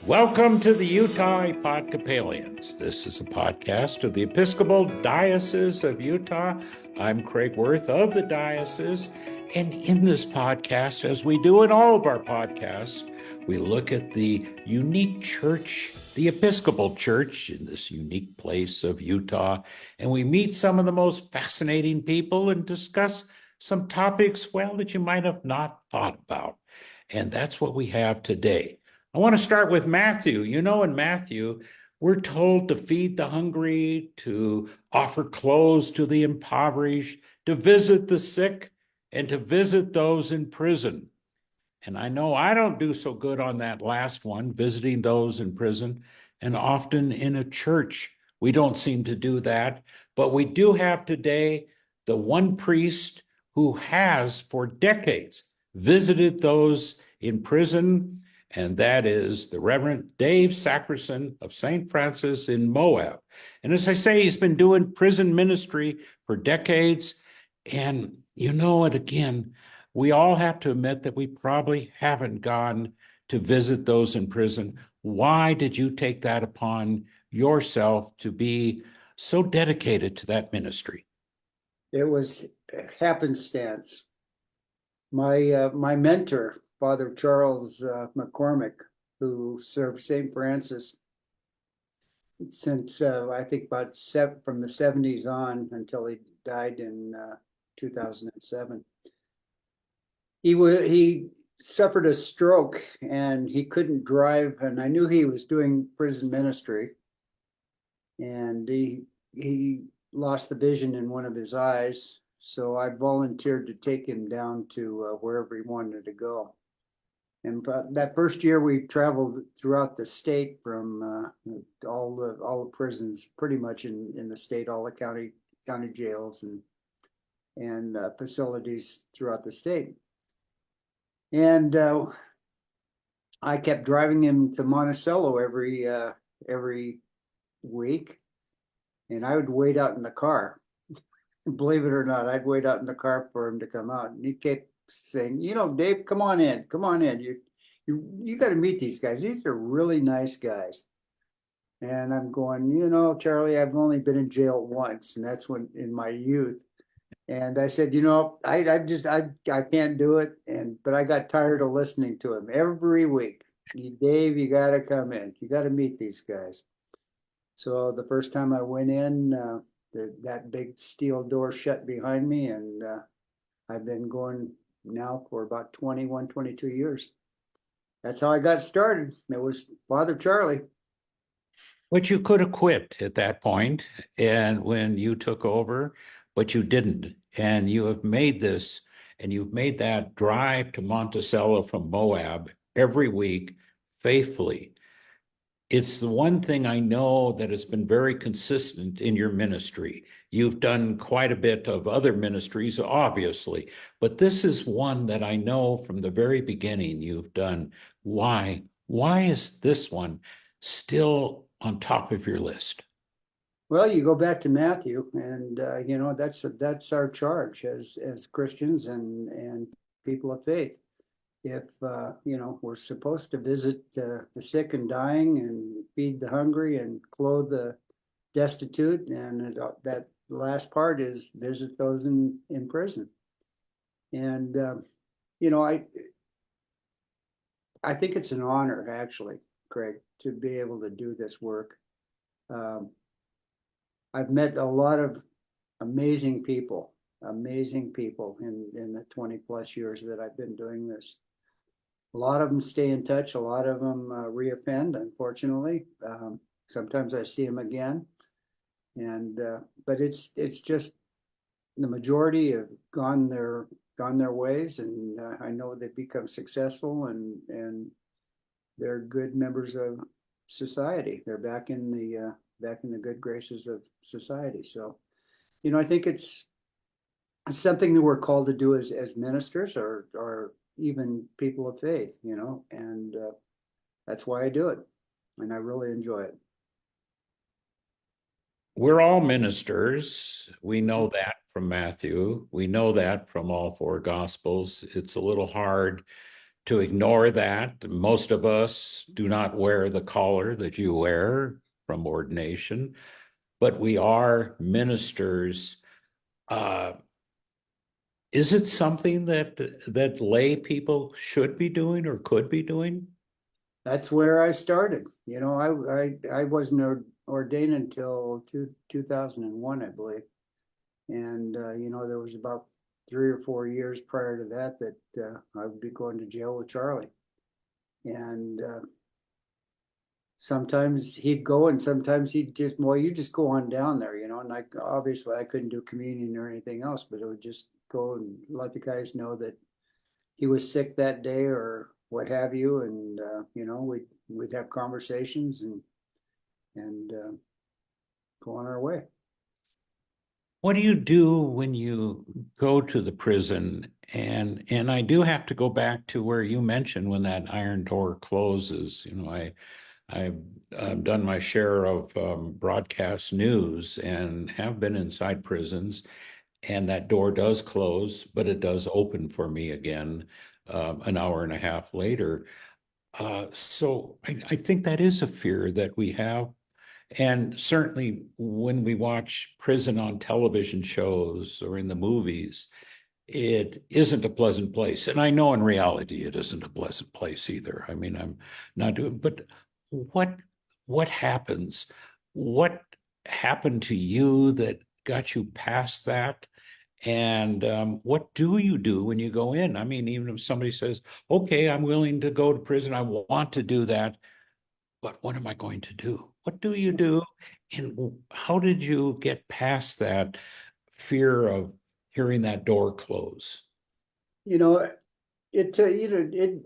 Welcome to the Utah Epodcopalians. This is a podcast of the Episcopal Diocese of Utah. I'm Craig Wirth of the diocese, and in this podcast, as we do in all of our podcasts, we look at the unique church, the Episcopal Church in this unique place of Utah, and we meet some of the most fascinating people and discuss some topics, well, that you might have not thought about. And that's what we have today. I want to start with Matthew. You know, in Matthew, we're told to feed the hungry, to offer clothes to the impoverished, to visit the sick, and to visit those in prison. And I know I don't do so good on that last one, visiting those in prison, and often in a church. We don't seem to do that, but we do have today the one priest who has for decades visited those in prison, and that is the Reverend Dave Sakrison of St. Francis in Moab. And as I say, he's been doing prison ministry for decades. And you know, and again, we all have to admit that we probably haven't gone to visit those in prison. Why did you take that upon yourself to be so dedicated to that ministry? It was happenstance. My mentor, Father Charles McCormick, who served St. Francis since I think about from the 70s on until he died in 2007. He suffered a stroke and he couldn't drive, and I knew he was doing prison ministry, and he lost the vision in one of his eyes. So I volunteered to take him down to wherever he wanted to go. And that first year, we traveled throughout the state from all the prisons, pretty much in the state, all the county jails and facilities throughout the state. And I kept driving him to Monticello every week, and I would wait out in the car. Believe it or not, I'd wait out in the car for him to come out, and he kept saying, Dave, come on in. You got to meet these guys. These are really nice guys. And I'm going, Charlie, I've only been in jail once, and that's when in my youth. And I said, I can't do it. But I got tired of listening to him every week. Dave, you got to come in. You got to meet these guys. So the first time I went in, that big steel door shut behind me, and I've been going now for about 21, 22 years. That's how I got started. It was Father Charlie. But you could have quit at that point, and when you took over, but you didn't. And you have made this, and you've made that drive to Monticello from Moab every week faithfully. It's the one thing I know that has been very consistent in your ministry. You've done quite a bit of other ministries, obviously, but this is one that I know from the very beginning you've done. Why? Why is this one still on top of your list? Well, you go back to Matthew, and that's our charge as Christians and people of faith. If we're supposed to visit the sick and dying, and feed the hungry, and clothe the destitute, and that last part is visit those in prison. And I think it's an honor, actually, Craig, to be able to do this work. I've met a lot of amazing people in the 20 plus years that I've been doing this. A lot of them stay in touch. A lot of them reoffend, unfortunately. Sometimes I see them again, but it's just the majority have gone their ways, and I know they've become successful, and they're good members of society. They're back in the good graces of society. So, I think it's something that we're called to do as ministers or even people of faith, and that's why I do it, and I really enjoy it. We're all ministers. We know that from Matthew. We know that from all four Gospels. It's a little hard to ignore that. Most of us do not wear the collar that you wear from ordination, but we are ministers. Uh, is it something that lay people should be doing or could be doing? That's where I started. I wasn't ordained until 2001, I believe. And, there was about 3 or 4 years prior to that I would be going to jail with Charlie. And sometimes he'd go and sometimes he'd just, well, you just go on down there, and obviously I couldn't do communion or anything else, but it would just go and let the guys know that he was sick that day or what have you. And, we'd have conversations and go on our way. What do you do when you go to the prison? And I do have to go back to where you mentioned when that iron door closes. I've done my share of broadcast news and have been inside prisons, and that door does close, but it does open for me again an hour and a half later. So I think that is a fear that we have. And certainly when we watch prison on television shows or in the movies, it isn't a pleasant place. And I know in reality it isn't a pleasant place either. I mean, I'm not doing, but what what happens? What happened to you that got you past that? And what do you do when you go in? I mean, even if somebody says, okay, I'm willing to go to prison, I want to do that, but what am I going to do? What do you do? And how did you get past that fear of hearing that door close? You know, it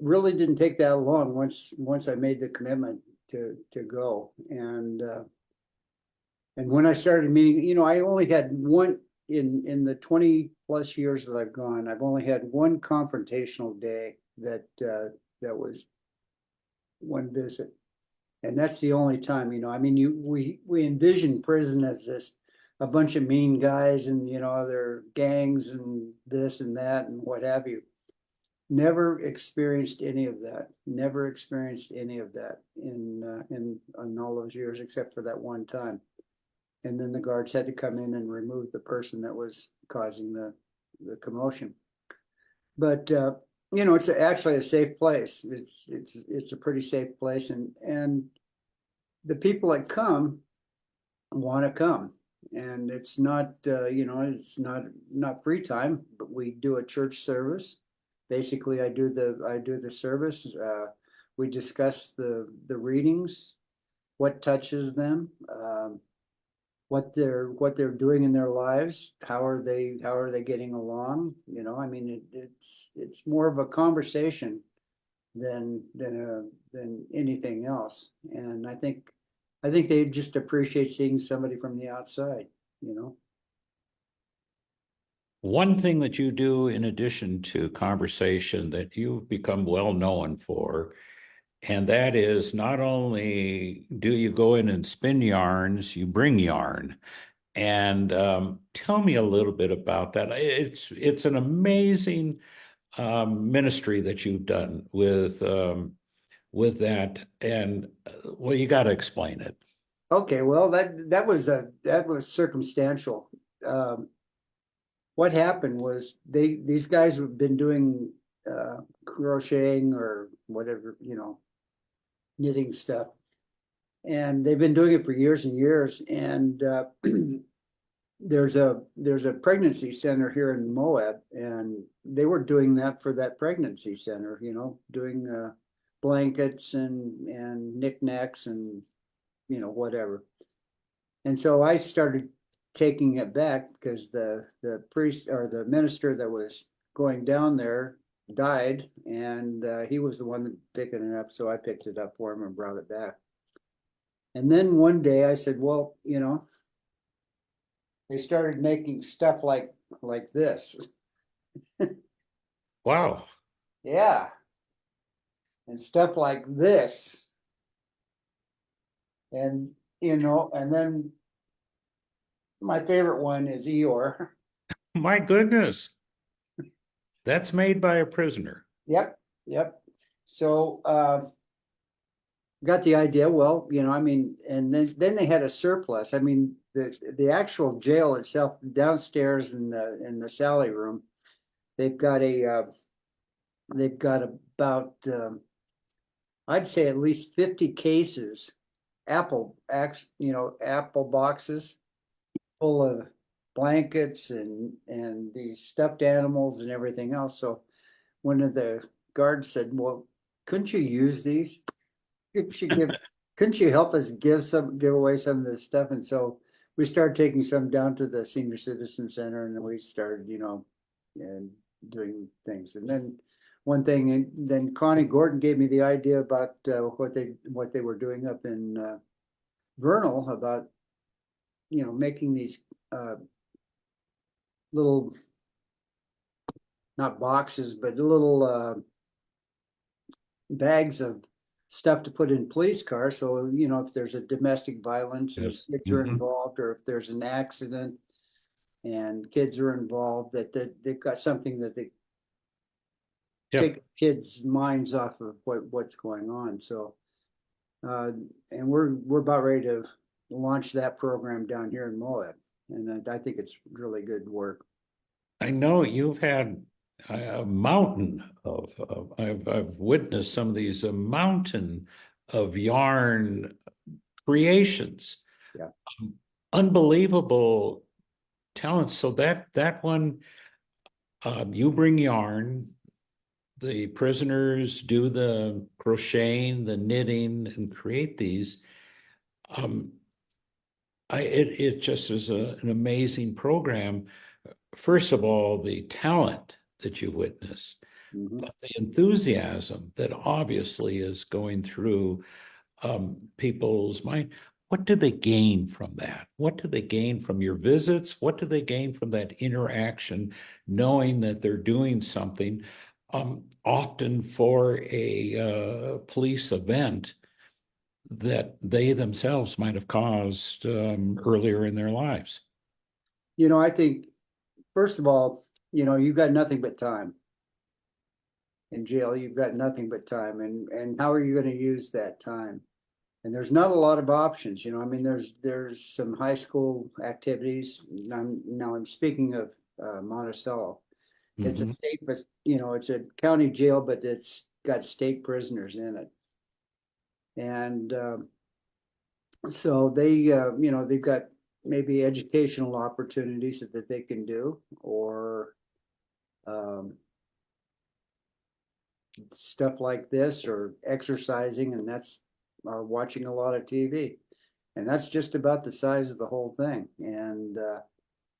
really didn't take that long once I made the commitment to go. And when I started meeting, I only had one in the 20 plus years that I've gone, I've only had one confrontational day that was one visit. And that's the only time, I mean, we envision prison as a bunch of mean guys and, their gangs and this and that and what have you. Never experienced any of that. Never experienced any of that in all those years, except for that one time. And then the guards had to come in and remove the person that was causing the commotion. But it's actually a safe place. It's a pretty safe place, and the people that come want to come, and it's not it's not free time, but we do a church service. Basically, I do the service. We discuss the readings, what touches them, what they're doing in their lives, how are they getting along. I mean, it's more of a conversation than anything else. And I think they just appreciate seeing somebody from the outside. One thing that you do in addition to conversation that you've become well known for, and that is not only do you go in and spin yarns, you bring yarn. And tell me a little bit about that. It's an amazing ministry that you've done with that, and well, you got to explain it. Okay, well, that was circumstantial. What happened was these guys have been doing crocheting or whatever, knitting stuff, and they've been doing it for years and years. And there's a pregnancy center here in Moab, and they were doing that for that pregnancy center, doing blankets and knickknacks and whatever. And so I started taking it back because the priest or the minister that was going down there died, and he was the one picking it up. So I picked it up for him and brought it back. And then one day I said, well, they started making stuff like this. Wow. Yeah. And stuff like this. And, and then my favorite one is Eeyore. My goodness. That's made by a prisoner. Yep. got the idea. Well, I mean, and then they had a surplus. I mean, the actual jail itself downstairs in the Sally room, they've got about I'd say at least 50 cases, apple boxes full of blankets and these stuffed animals and everything else. So one of the guards said, "Well, couldn't you use these? Couldn't you help us give away some of this stuff?" And so we started taking some down to the senior citizen center, and then we started, and doing things. And then one thing, and then Connie Gordon gave me the idea about what they were doing up in Vernal about, making these little, not boxes, but little bags of stuff to put in police cars. So, if there's a domestic violence and Yes. kids are involved, or if there's an accident and kids are involved, that they've got something that they take kids' minds off of what's going on. So, and we're about ready to launch that program down here in Moab, and I think it's really good work. I know you've had a mountain I've witnessed some of these, a mountain of yarn creations. Yeah. Unbelievable talent. So that one, you bring yarn, the prisoners do the crocheting, the knitting, and create these. It just is an amazing program. First of all, the talent that you witness, but the enthusiasm that obviously is going through people's mind. What do they gain from that? What do they gain from your visits? What do they gain from that interaction, knowing that they're doing something, often for a police event that they themselves might have caused earlier in their lives? I think, first of all, you've got nothing but time. In jail, you've got nothing but time. And how are you going to use that time? And there's not a lot of options. I mean, there's some high school activities. Now I'm speaking of Monticello. It's a state, it's a county jail, but it's got state prisoners in it. And so they've got maybe educational opportunities that they can do, or stuff like this, or exercising, and or watching a lot of TV. And that's just about the size of the whole thing. And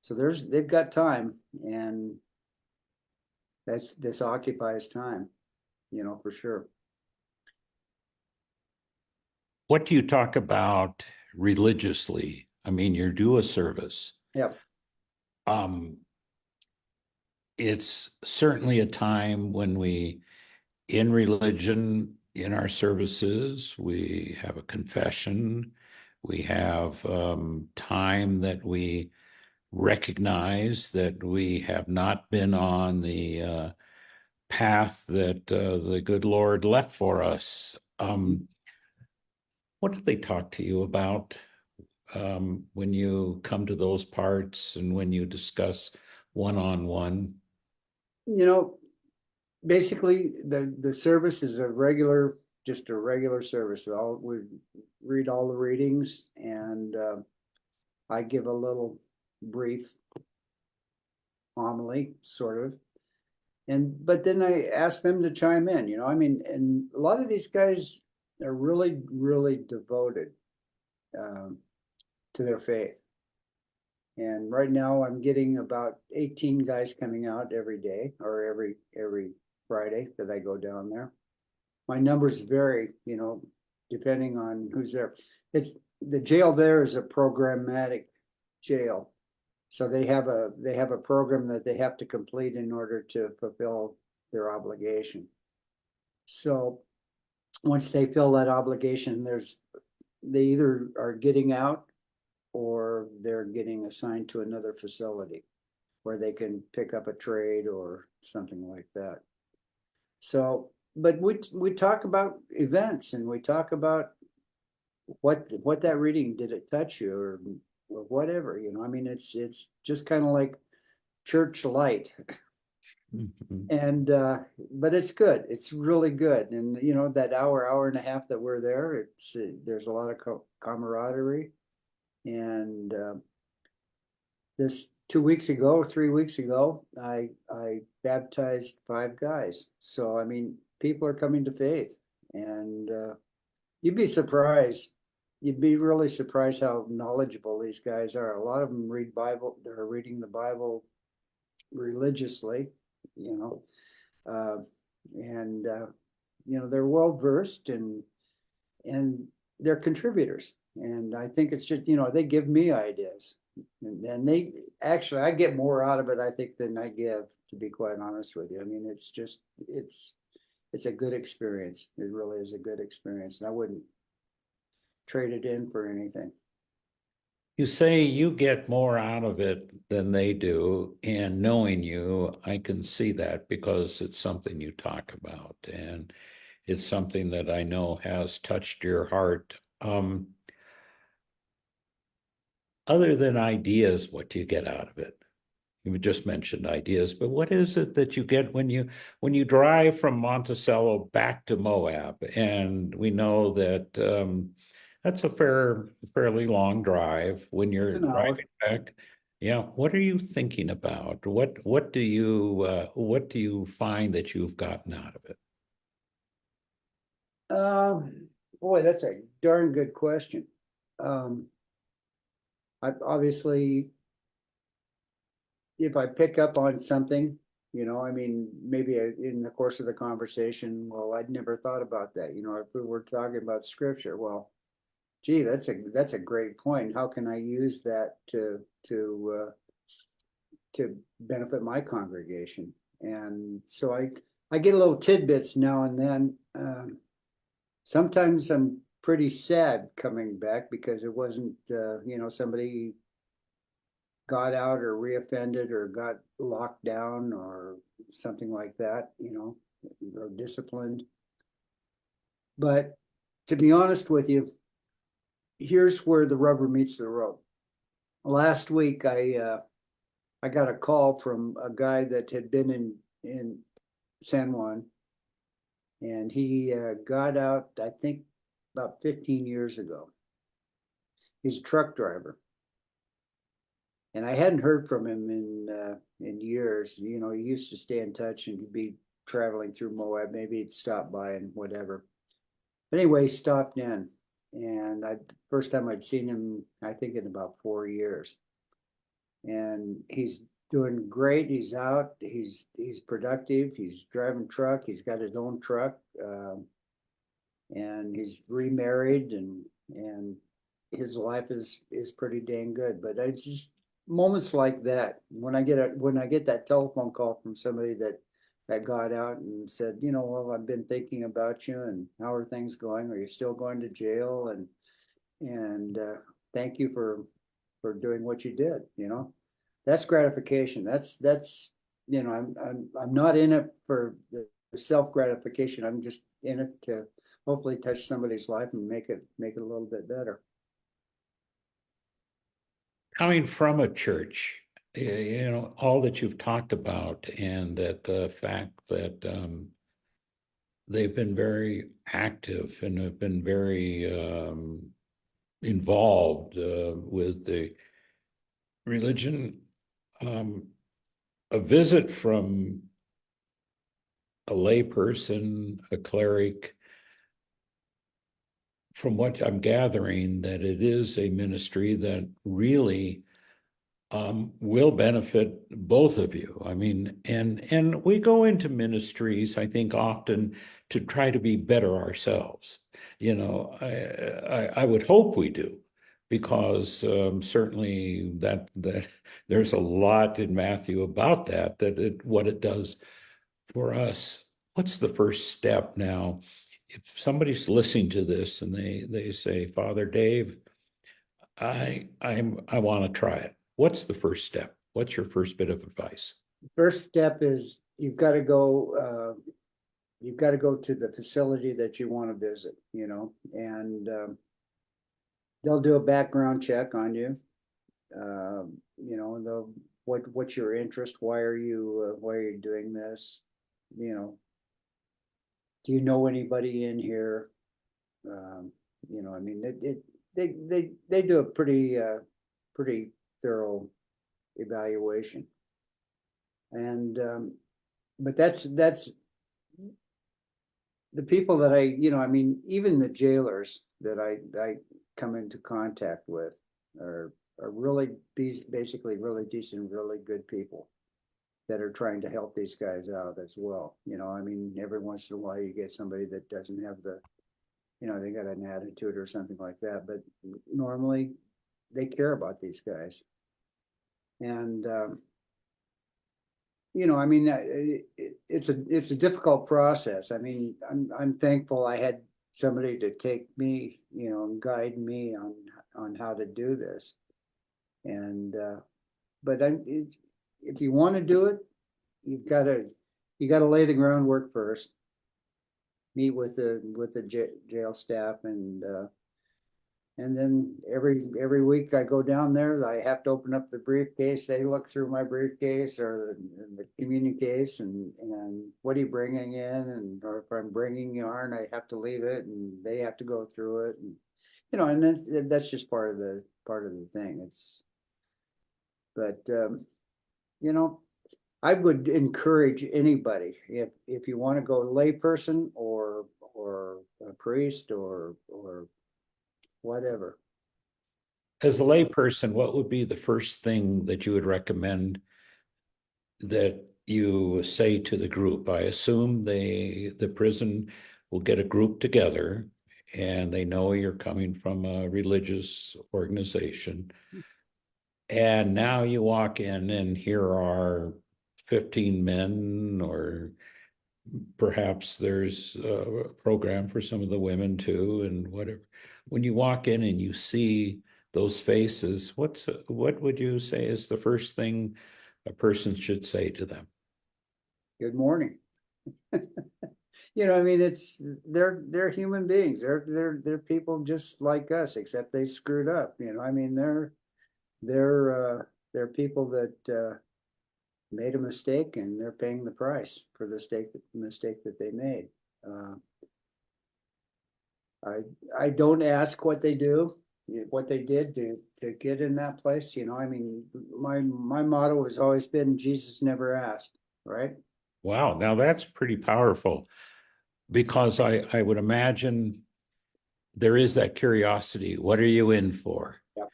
so they've got time, and this occupies time, for sure. What do you talk about religiously? I mean, you do a service. Yeah. It's certainly a time when in religion, in our services, we have a confession, we have time that we recognize that we have not been on the path that the good Lord left for us. What do they talk to you about when you come to those parts and when you discuss one-on-one? Basically the service is just a regular service. We read all the readings, and I give a little brief homily, sort of. But then I ask them to chime in, I mean, and a lot of these guys are really, really devoted to their faith. And right now I'm getting about 18 guys coming out every day, or every Friday that I go down there. My numbers vary, depending on who's there. The jail there is a programmatic jail. So they have a program that they have to complete in order to fulfill their obligation. So once they fill that obligation, they either are getting out, or they're getting assigned to another facility where they can pick up a trade or something like that. So but we talk about events, and we talk about what that reading, did it touch you, or whatever, I mean, it's just kind of like church light. Mhm. And but it's good, it's really good. And that hour and a half that we're there, there's a lot of camaraderie. And this 2 weeks ago, 3 weeks ago, I baptized 5 guys. So I mean, people are coming to faith. And you'd be surprised. You'd be really surprised how knowledgeable these guys are. A lot of them read Bible. They're reading the Bible religiously, you know, uh, and they're well versed, and they're contributors. And I think it's just, they give me ideas, and they actually, I get more out of it, I think, than I give, to be quite honest with you. I mean, it's a good experience. It really is a good experience, and I wouldn't trade it in for anything. You say you get more out of it than they do, and knowing you, I can see that because it's something you talk about, and it's something that I know has touched your heart. Other than ideas, what do you get out of it? You just mentioned ideas, but what is it that you get when you drive from Monticello back to Moab? And we know that that's a fairly long drive. When It's you're an hour. driving back, yeah, what are you thinking about? What do you find that you've gotten out of it? Boy, that's a darn good question. Um, I obviously, if I pick up on something, I mean, maybe in the course of the conversation, well, I'd never thought about that. If we were talking about scripture, well, gee, that's a great point. How can I use that to benefit my congregation? And so I get a little tidbits now and then. Sometimes I'm pretty sad coming back because it wasn't, somebody got out or reoffended or got locked down or something like that, or disciplined. But to be honest with you, here's where the rubber meets the road. Last week, I got a call from a guy that had been in San Juan, and he got out, I think, about 15 years ago. He's a truck driver, and I hadn't heard from him in years. He used to stay in touch, and he'd be traveling through Moab. Maybe he'd stop by and whatever. But anyway, he stopped in, and first time I'd seen him, I think, in about 4 years. And he's doing great. He's out. He's productive. He's driving truck. He's got his own truck, and he's remarried, and his life is pretty dang good. But I just, moments like that, when I get that telephone call from somebody that got out and said, well, I've been thinking about you, and how are things going? Are you still going to jail? And thank you for doing what you did. That's gratification. That's I'm not in it for the self gratification. I'm just in it to hopefully touch somebody's life and make it a little bit better. Coming from a church, all that you've talked about, and that the fact that they've been very active and have been very involved with the religion. A visit from a layperson, a cleric, from what I'm gathering, that it is a ministry that really will benefit both of you. I mean, and we go into ministries, I think, often to try to be better ourselves. I would hope we do, because certainly that there's a lot in Matthew about what it does for us. What's the first step now? If somebody's listening to this and they say, Father Dave, I want to try it. What's the first step? What's your first bit of advice? First step is you've got to go you've got to go to the facility that you want to visit, and they'll do a background check on you. They'll what's your interest? Why are you doing this? Do you know anybody in here? I mean, they do a pretty thorough evaluation, and but that's the people that I mean, even the jailers that I come into contact with are really basically really decent, really good people that are trying to help these guys out as well. I mean, every once in a while you get somebody that doesn't have they got an attitude or something like that, but normally they care about these guys. And I mean, it's a difficult process. I mean, I'm thankful I had somebody to take me, and guide me on how to do this. And but if you want to do it, you got to lay the groundwork first. Meet with the jail staff, and then every week I go down there. I have to open up the briefcase. They look through my briefcase or the communion case, and what are you bringing in, or if I'm bringing yarn, I have to leave it, and they have to go through it, and and then that's just part of the thing. But I would encourage anybody, if you want to go layperson or a priest or whatever. As a layperson, what would be the first thing that you would recommend that you say to the group? I assume the prison will get a group together and they know you're coming from a religious organization. And now you walk in and here are 15 men, or perhaps there's a program for some of the women too, and whatever. When you walk in and you see those faces, what would you say is the first thing a person should say to them? Good morning. I mean, they're human beings. They're people just like us, except they screwed up. I mean, they're people that made a mistake, and they're paying the price for the mistake that they made. I don't ask what they did to get in that place. I mean, my motto has always been, Jesus never asked, right? Wow, now that's pretty powerful, because I would imagine there is that curiosity. What are you in for? Yeah.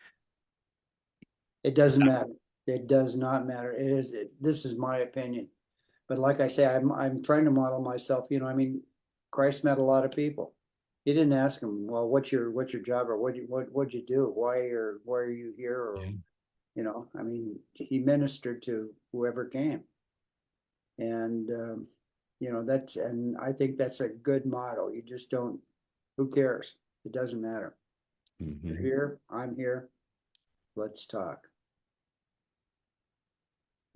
It doesn't matter. It does not matter. This is my opinion. But like I say, I'm trying to model myself. I mean, Christ met a lot of people. He didn't ask them, well, what's your job, or what'd you do? Why are you here? Or I mean, he ministered to whoever came. And and I think that's a good motto. You just don't, who cares? It doesn't matter. Mm-hmm. You're here, I'm here. Let's talk.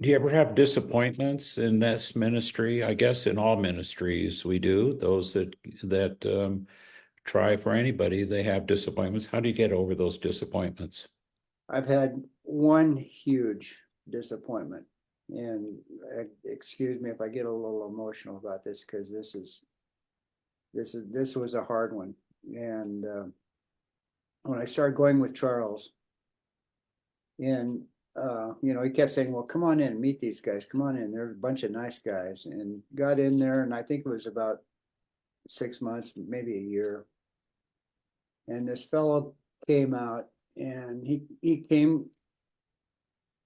Do you ever have disappointments in this ministry? I guess in all ministries we do. Those that try for anybody, they have disappointments. How do you get over those disappointments? I've had one huge disappointment, and excuse me if I get a little emotional about this, because this was a hard one. And when I started going with Charles, and he kept saying, well, come on in, meet these guys, come on in, there's a bunch of nice guys, and got in there, and I think it was about 6 months, maybe a year, and this fellow came out, and he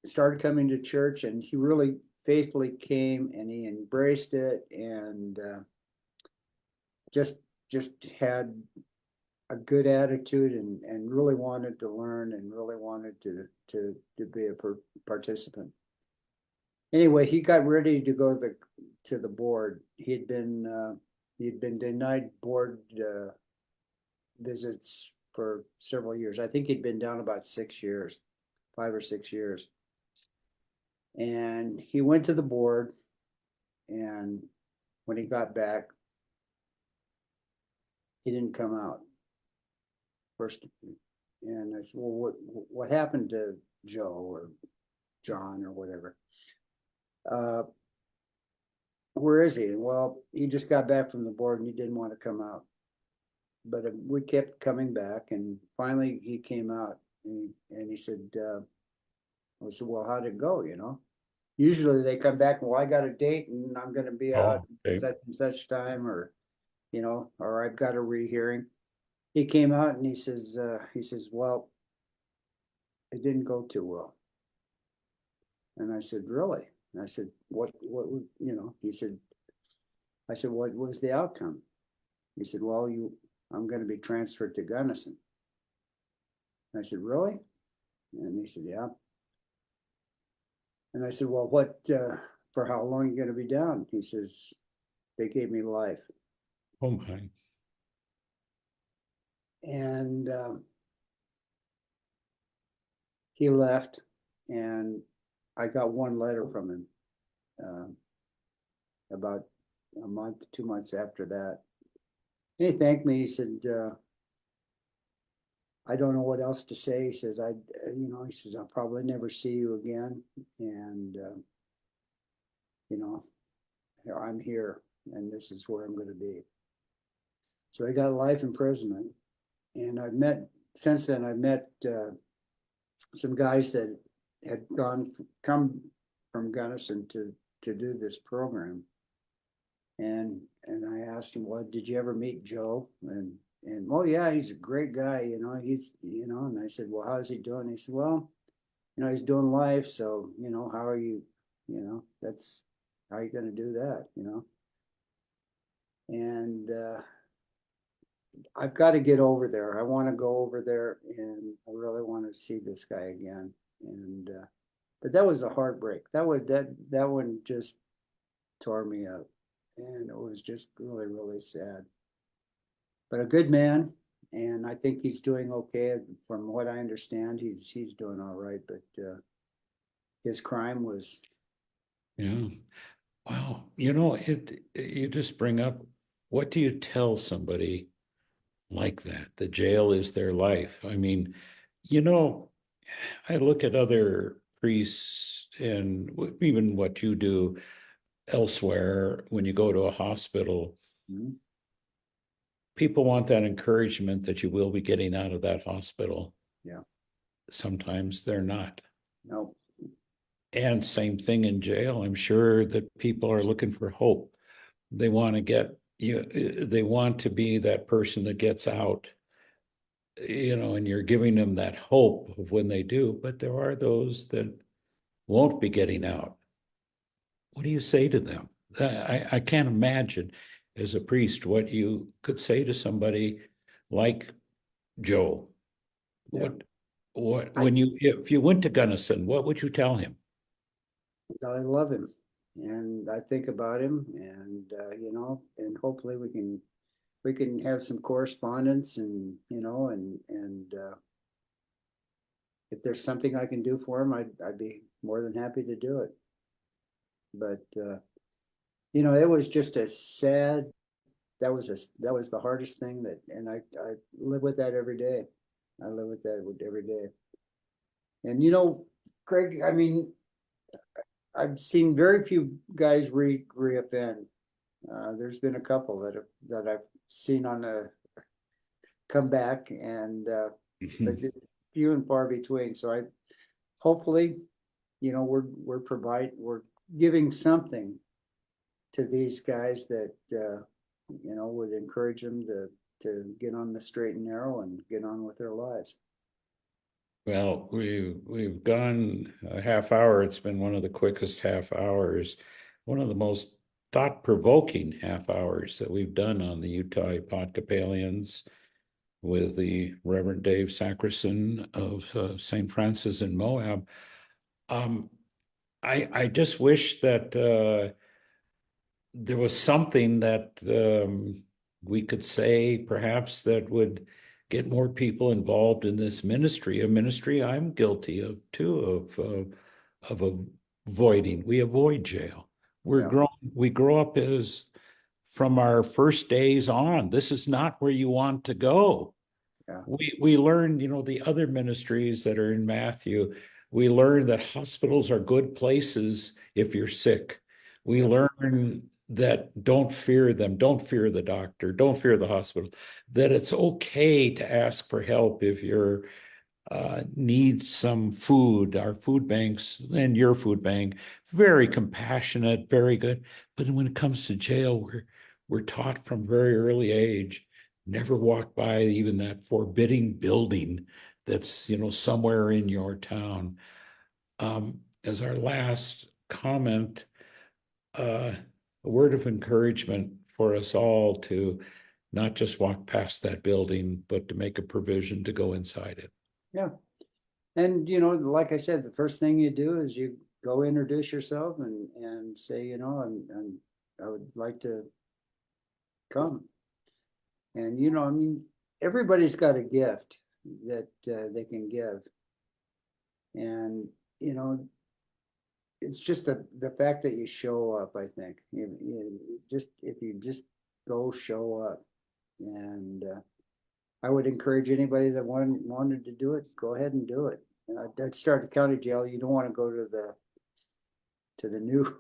started coming to church, and he really faithfully came, and he embraced it, and just had a good attitude, and really wanted to learn, and really wanted to be a participant. Anyway, he got ready to go to the board. He'd been denied board visits for several years. I think he'd been down about 6 years, 5 or 6 years. And he went to the board, and when he got back, he didn't come out. First, and I said, well, what happened to Joe or John or whatever? Where is he? Well, he just got back from the board and he didn't want to come out. But we kept coming back, and finally he came out, and he said, I said, well, how'd it go, you know? Usually they come back, well, I got a date and I'm going to be out such and such time, or, you know, or I've got a rehearing. He came out and he says, well, it didn't go too well. And I said, really? And I said, what, you know, I said, what was the outcome? He said, well, I'm going to be transferred to Gunnison. And I said, really? And he said, yeah. And I said, well, what, for how long are you going to be down? He says, they gave me life. Oh my. And he left, and I got one letter from him about a month, 2 months after that. And he thanked me. He said, I don't know what else to say. He says, he says, I'll probably never see you again. And, you know, I'm here and this is where I'm going to be. So I got life imprisonment. And since then, I've met some guys that had come from Gunnison to do this program. And I asked him, well, did you ever meet Joe? And oh yeah, he's a great guy, you know, and I said, well, how's he doing? He said, well, you know, he's doing life. So, you know, how are you, you know, how are you going to do that, you know? And I've got to get over there. I want to go over there, and I really want to see this guy again. And but that was a heartbreak. That one just tore me up, and it was just really, really sad. But a good man, and I think he's doing okay. From what I understand, he's doing all right. But his crime was. Yeah. Wow. You know, you just bring up, what do you tell somebody like that? The jail is their life. I mean, you know, I look at other priests and even what you do elsewhere when you go to a hospital. Mm-hmm. People want that encouragement that you will be getting out of that hospital. Yeah. Sometimes they're not. No. And same thing in jail. I'm sure that people are looking for hope. They want to get they want to be that person that gets out, you know, and you're giving them that hope of when they do. But there are those that won't be getting out. What do you say to them? I can't imagine as a priest what you could say to somebody like Joe. Yeah. If you went to Gunnison, what would you tell him? That I love him, and I think about him, and you know, and hopefully we can have some correspondence, and you know, and if there's something I can do for him, I'd be more than happy to do it. But you know, it was just a sad. That was the hardest thing and I live with that every day. I live with that every day. And you know, Craig, I mean, I've seen very few guys reoffend. There's been a couple that I've seen on a come back, and but few and far between. So hopefully, you know, we're giving something to these guys that you know, would encourage them to get on the straight and narrow and get on with their lives. Well, we've gone a half hour. It's been one of the quickest half hours, one of the most thought-provoking half hours that we've done on the Utah Epodcopalians with the Reverend Dave Sakrison of St. Francis in Moab. I just wish that there was something that we could say perhaps that would get more people involved in this ministry, a ministry I'm guilty of too, of avoiding. We avoid jail. We grow up as from our first days on. This is not where you want to go. Yeah. We learn, the other ministries that are in Matthew, we learn that hospitals are good places if you're sick. We learn that don't fear them, don't fear the doctor, don't fear the hospital, that it's okay to ask for help if you're need some food. Our food banks and your food bank, very compassionate, very good. But when it comes to jail, we're taught from very early age, never walk by even that forbidding building that's somewhere in your town. As our last comment, a word of encouragement for us all to not just walk past that building, but to make a provision to go inside it. Yeah. And, like I said, the first thing you do is you go introduce yourself and say, and I would like to come. And, everybody's got a gift that they can give. And, it's just the fact that you show up, I think. If you just go show up. And I would encourage anybody that wanted to do it, go ahead and do it. And I'd start at county jail. You don't want to go to the new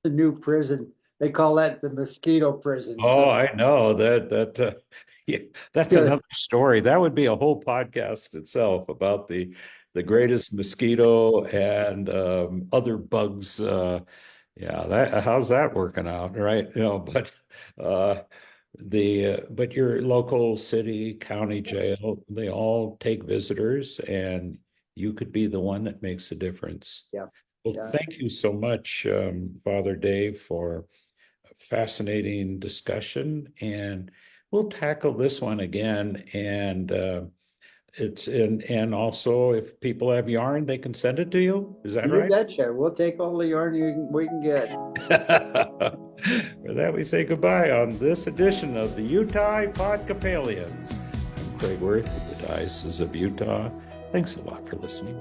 the new prison. They call that the mosquito prison. Oh, I know that yeah, that's another story. That would be a whole podcast itself about the greatest mosquito and other bugs. How's that working out, right? But but your local city, county jail, they all take visitors, and you could be the one that makes a difference. Yeah. Well, thank you so much, Father Dave, for a fascinating discussion, and we'll tackle this one again. And and also, if people have yarn, they can send it to you. Is that right? You betcha. We'll take all the yarn we can get. With that, we say goodbye on this edition of the Utah Epodcopalians. I'm Craig Wirth of the Diocese of Utah. Thanks a lot for listening.